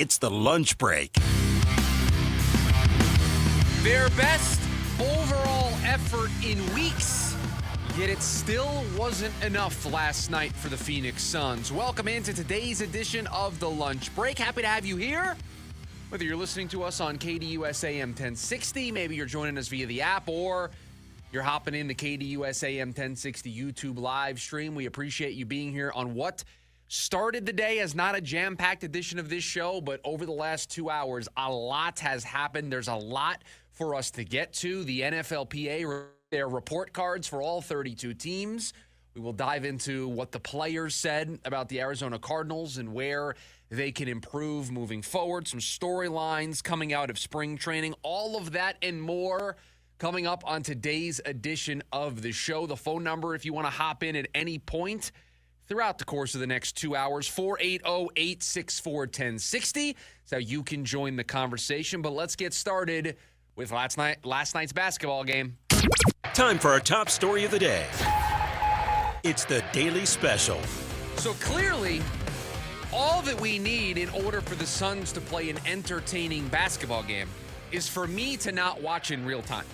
It's the lunch break. Their best overall effort in weeks, yet it still wasn't enough last night for the Phoenix Suns. Welcome into today's edition of the lunch break. Happy to have you here. Whether you're listening to us on KDUS AM 1060, maybe you're joining us via the app, or you're hopping in the KDUS AM 1060 YouTube live stream. We appreciate you being here on what started the day as not a jam-packed edition of this show, but over the last 2 hours, a lot has happened. There's a lot for us to get to. The NFLPA, their report cards for all 32 teams. We will dive into what the players said about the Arizona Cardinals and where they can improve moving forward. Some storylines coming out of spring training. All of that and more coming up on today's edition of the show. The phone number, if you want to hop in at any point throughout the course of the next 2 hours, 480-864-1060. That's how you can join the conversation. But let's get started with last night's basketball game. Time for our top story of the day. It's the Daily Special. So clearly, all that we need in order for the Suns to play an entertaining basketball game is for me to not watch in real time.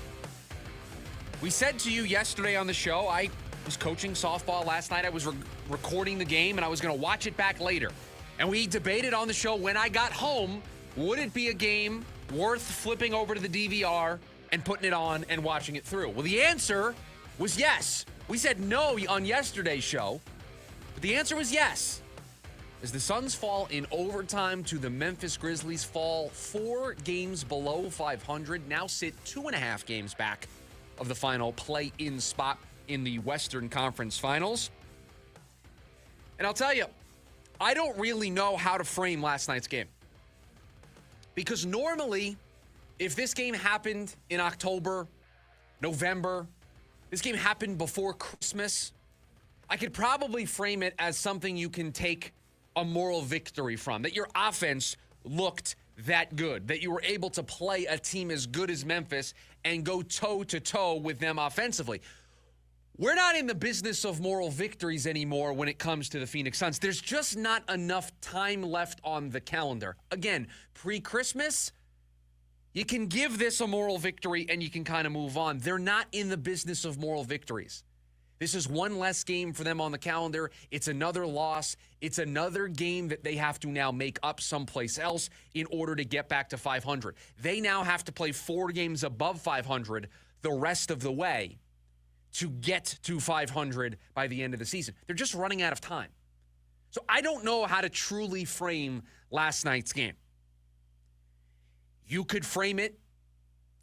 We said to you yesterday on the show, I was coaching softball last night. I was recording the game, and I was going to watch it back later. And we debated on the show when I got home, would it be a game worth flipping over to the DVR and putting it on and watching it through? Well, the answer was yes. We said no on yesterday's show, but the answer was yes. As the Suns fall in overtime to the Memphis Grizzlies, fall 4 games below 500, now sit 2.5 games back of the final play-in spot in the Western Conference Finals. And I'll tell you, I don't really know how to frame last night's game. Because normally, if this game happened in October, November, this game happened before Christmas, I could probably frame it as something you can take a moral victory from, that your offense looked that good, that you were able to play a team as good as Memphis and go toe-to-toe with them offensively. We're not in the business of moral victories anymore when it comes to the Phoenix Suns. There's just not enough time left on the calendar. Again, pre-Christmas, you can give this a moral victory and you can kind of move on. They're not in the business of moral victories. This is one less game for them on the calendar. It's another loss. It's another game that they have to now make up someplace else in order to get back to 500. They now have to play 4 games above 500 the rest of the way to get to 500 by the end of the season. They're just running out of time. So I don't know how to truly frame last night's game. You could frame it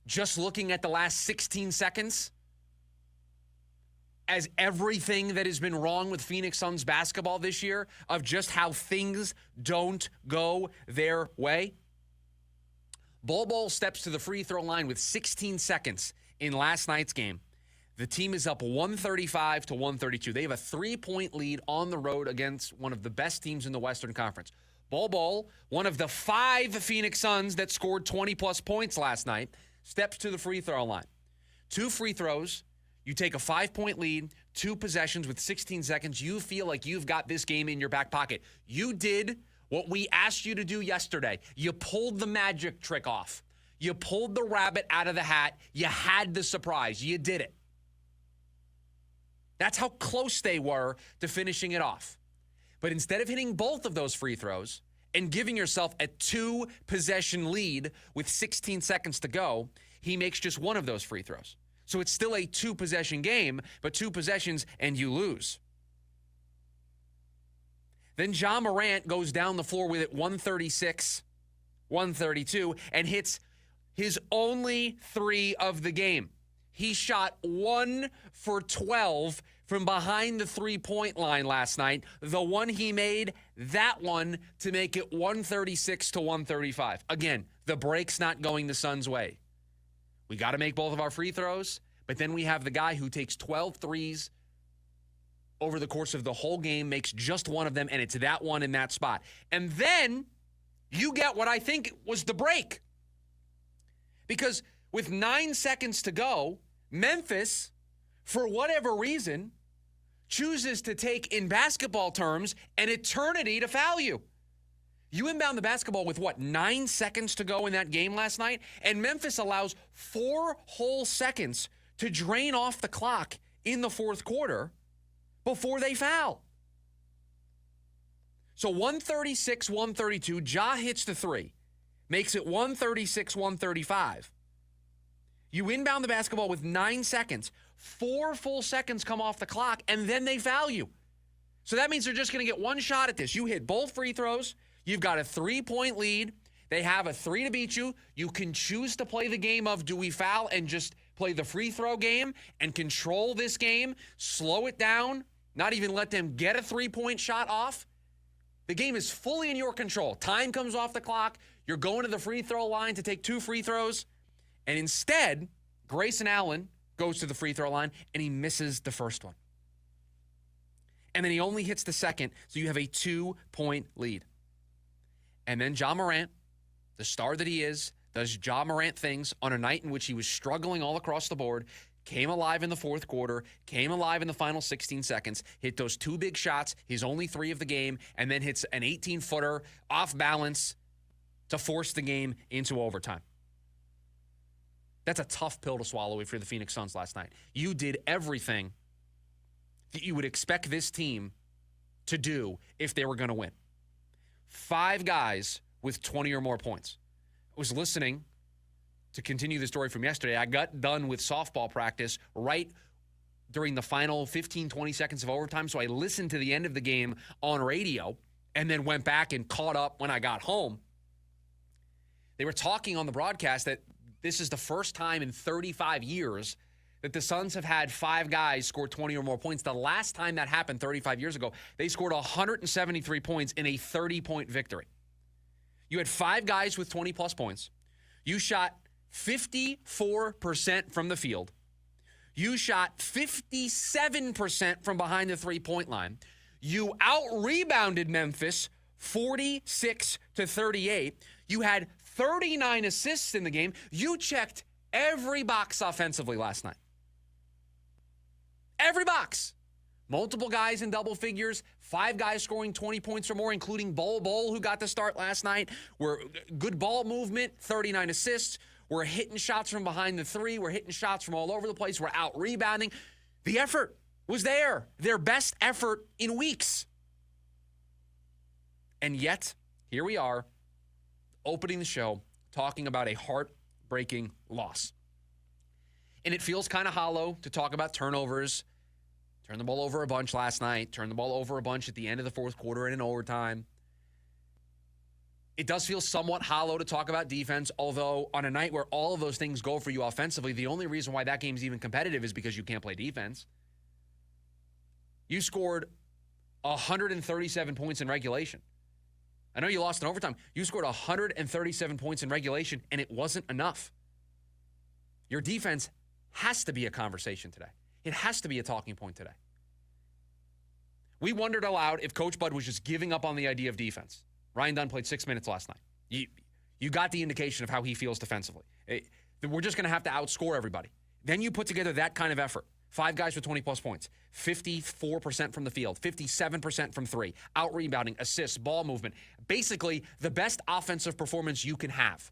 just looking at the last 16 seconds as everything that has been wrong with Phoenix Suns basketball this year, of just how things don't go their way. Bol steps to the free throw line with 16 seconds in last night's game. The team is up 135 to 132. They have a 3-point lead on the road against one of the best teams in the Western Conference. Bol, one of the 5 Phoenix Suns that scored 20-plus points last night, steps to the free throw line. 2 free throws. You take a 5-point lead, 2 possessions with 16 seconds. You feel like you've got this game in your back pocket. You did what we asked you to do yesterday. You pulled the magic trick off. You pulled the rabbit out of the hat. You had the surprise. You did it. That's how close they were to finishing it off. But instead of hitting both of those free throws and giving yourself a 2-possession lead with 16 seconds to go, he makes just one of those free throws. So it's still a 2-possession game, but 2 possessions and you lose. Then Ja Morant goes down the floor with it 136, 132, and hits his only 3 of the game. He shot 1 for 12 from behind the 3-point line last night. The one he made, that one, to make it 136 to 135. Again, the break's not going the Suns' way. We got to make both of our free throws, but then we have the guy who takes 12 threes over the course of the whole game, makes just one of them, and it's that one in that spot. And then you get what I think was the break. Because with 9 seconds to go, Memphis, for whatever reason, chooses to take, in basketball terms, an eternity to foul you. You inbound the basketball with 9 seconds to go in that game last night, and Memphis allows 4 whole seconds to drain off the clock in the fourth quarter before they foul. So 136-132, Ja hits the 3, makes it 136-135. You inbound the basketball with 9 seconds, 4 full seconds come off the clock, and then they foul you. So that means they're just going to get one shot at this. You hit both free throws. You've got a 3-point lead. They have a 3 to beat you. You can choose to play the game of do we foul and just play the free throw game and control this game, slow it down, not even let them get a 3-point shot off. The game is fully in your control. Time comes off the clock. You're going to the free throw line to take 2 free throws. And instead, Grayson Allen goes to the free throw line and he misses the first one. And then he only hits the second, so you have a 2-point lead. And then Ja Morant, the star that he is, does Ja Morant things on a night in which he was struggling all across the board, came alive in the fourth quarter, came alive in the final 16 seconds, hit those 2 big shots, his only 3 of the game, and then hits an 18-footer off balance to force the game into overtime. That's a tough pill to swallow if you're the Phoenix Suns last night. You did everything that you would expect this team to do if they were going to win. 5 guys with 20 or more points. I was listening to continue the story from yesterday. I got done with softball practice right during the final 15, 20 seconds of overtime, so I listened to the end of the game on radio and then went back and caught up when I got home. They were talking on the broadcast that this is the first time in 35 years that the Suns have had 5 guys score 20 or more points. The last time that happened 35 years ago, they scored 173 points in a 30-point victory. You had 5 guys with 20-plus points. You shot 54% from the field. You shot 57% from behind the three-point line. You out-rebounded Memphis 46-38. You had 39 assists in the game. You checked every box offensively last night. Every box. Multiple guys in double figures, 5 guys scoring 20 points or more, including Bol, who got the start last night. We're good ball movement, 39 assists. We're hitting shots from behind the 3. We're hitting shots from all over the place. We're out rebounding. The effort was there. Their best effort in weeks. And yet, here we are, opening the show, talking about a heartbreaking loss. And it feels kind of hollow to talk about turnovers. Turned the ball over a bunch last night. Turned the ball over a bunch at the end of the fourth quarter and in overtime. It does feel somewhat hollow to talk about defense, although on a night where all of those things go for you offensively, the only reason why that game's even competitive is because you can't play defense. You scored 137 points in regulation. I know you lost in overtime. You scored 137 points in regulation, and it wasn't enough. Your defense has to be a conversation today. It has to be a talking point today. We wondered aloud if Coach Bud was just giving up on the idea of defense. Ryan Dunn played 6 minutes last night. You got the indication of how he feels defensively. We're just going to have to outscore everybody. Then you put together that kind of effort. 5 guys with 20-plus points, 54% from the field, 57% from 3, out-rebounding, assists, ball movement. Basically, the best offensive performance you can have.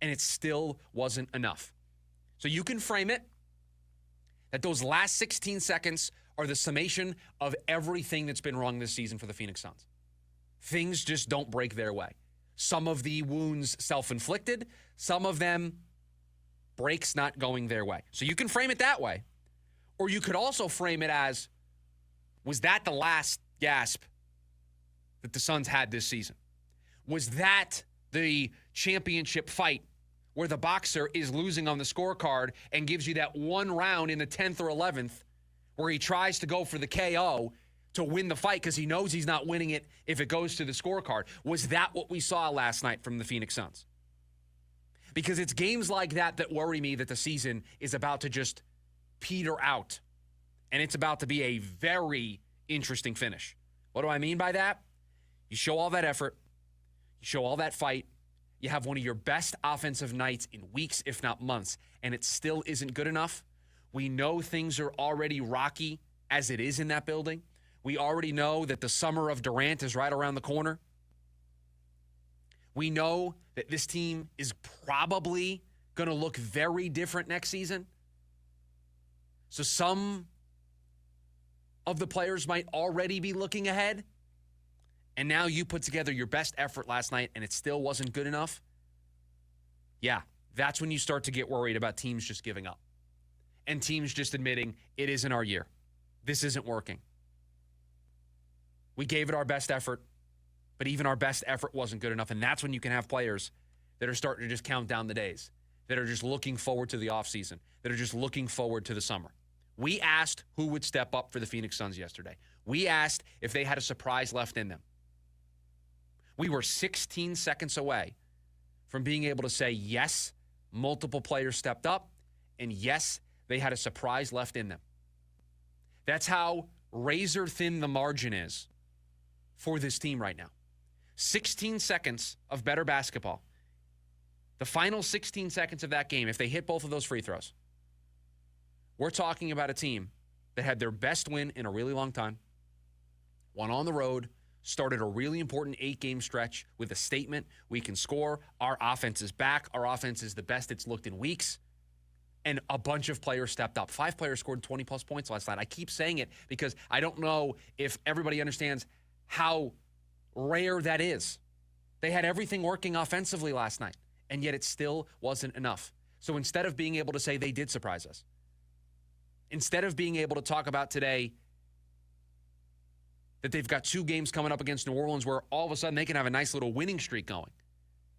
And it still wasn't enough. So you can frame it that those last 16 seconds are the summation of everything that's been wrong this season for the Phoenix Suns. Things just don't break their way. Some of the wounds self-inflicted, some of them breaks not going their way. So you can frame it that way. Or you could also frame it as, was that the last gasp that the Suns had this season? Was that the championship fight where the boxer is losing on the scorecard and gives you that one round in the 10th or 11th where he tries to go for the KO to win the fight because he knows he's not winning it if it goes to the scorecard? Was that what we saw last night from the Phoenix Suns? Because it's games like that that worry me that the season is about to just peter out. And it's about to be a very interesting finish. What do I mean by that? You show all that effort. You show all that fight. You have one of your best offensive nights in weeks, if not months, and it still isn't good enough. We know things are already rocky as it is in that building. We already know that the summer of Durant is right around the corner. We know that this team is probably going to look very different next season. So some of the players might already be looking ahead. And now you put together your best effort last night and it still wasn't good enough. Yeah, that's when you start to get worried about teams just giving up. And teams just admitting it isn't our year. This isn't working. We gave it our best effort, but even our best effort wasn't good enough. And that's when you can have players that are starting to just count down the days, that are just looking forward to the offseason, that are just looking forward to the summer. We asked who would step up for the Phoenix Suns yesterday. We asked if they had a surprise left in them. We were 16 seconds away from being able to say, yes, multiple players stepped up, and yes, they had a surprise left in them. That's how razor thin the margin is for this team right now. 16 seconds of better basketball. The final 16 seconds of that game, if they hit both of those free throws, we're talking about a team that had their best win in a really long time, won on the road, started a really important 8-game stretch with a statement. We can score. Our offense is back. Our offense is the best it's looked in weeks. And a bunch of players stepped up. 5 players scored 20-plus points last night. I keep saying it because I don't know if everybody understands how rare that is. They had everything working offensively last night, and yet it still wasn't enough. So instead of being able to say they did surprise us, instead of being able to talk about today that they've got 2 games coming up against New Orleans where all of a sudden they can have a nice little winning streak going.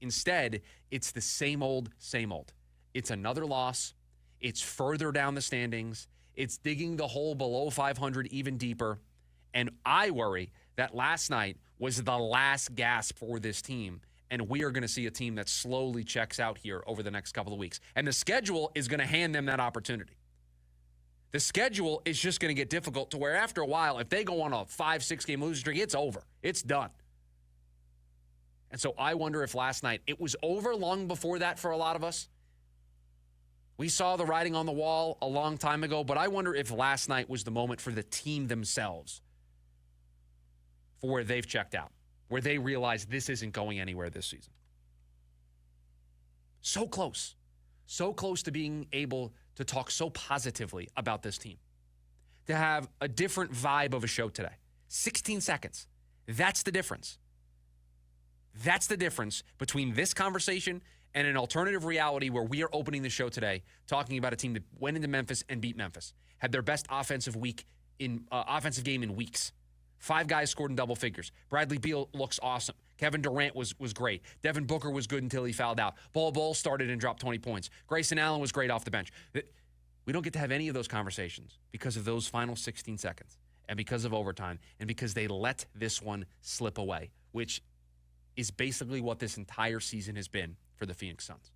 Instead, it's the same old, same old. It's another loss. It's further down the standings. It's digging the hole below 500 even deeper. And I worry that last night was the last gasp for this team. And we are going to see a team that slowly checks out here over the next couple of weeks. And the schedule is going to hand them that opportunity. The schedule is just going to get difficult to where after a while, if they go on a 5-6 game losing streak, it's over. It's done. And so I wonder if last night, it was over long before that for a lot of us. We saw the writing on the wall a long time ago, but I wonder if last night was the moment for the team themselves for where they've checked out, where they realize this isn't going anywhere this season. So close to being able to talk so positively about this team, to have a different vibe of a show today. 16 seconds. That's the difference. That's the difference between this conversation and an alternative reality where we are opening the show today talking about a team that went into Memphis and beat Memphis, had their best offensive game in weeks. 5 guys scored in double figures. Bradley Beal looks awesome. Kevin Durant was great. Devin Booker was good until he fouled out. Bol started and dropped 20 points. Grayson Allen was great off the bench. We don't get to have any of those conversations because of those final 16 seconds and because of overtime and because they let this one slip away, which is basically what this entire season has been for the Phoenix Suns.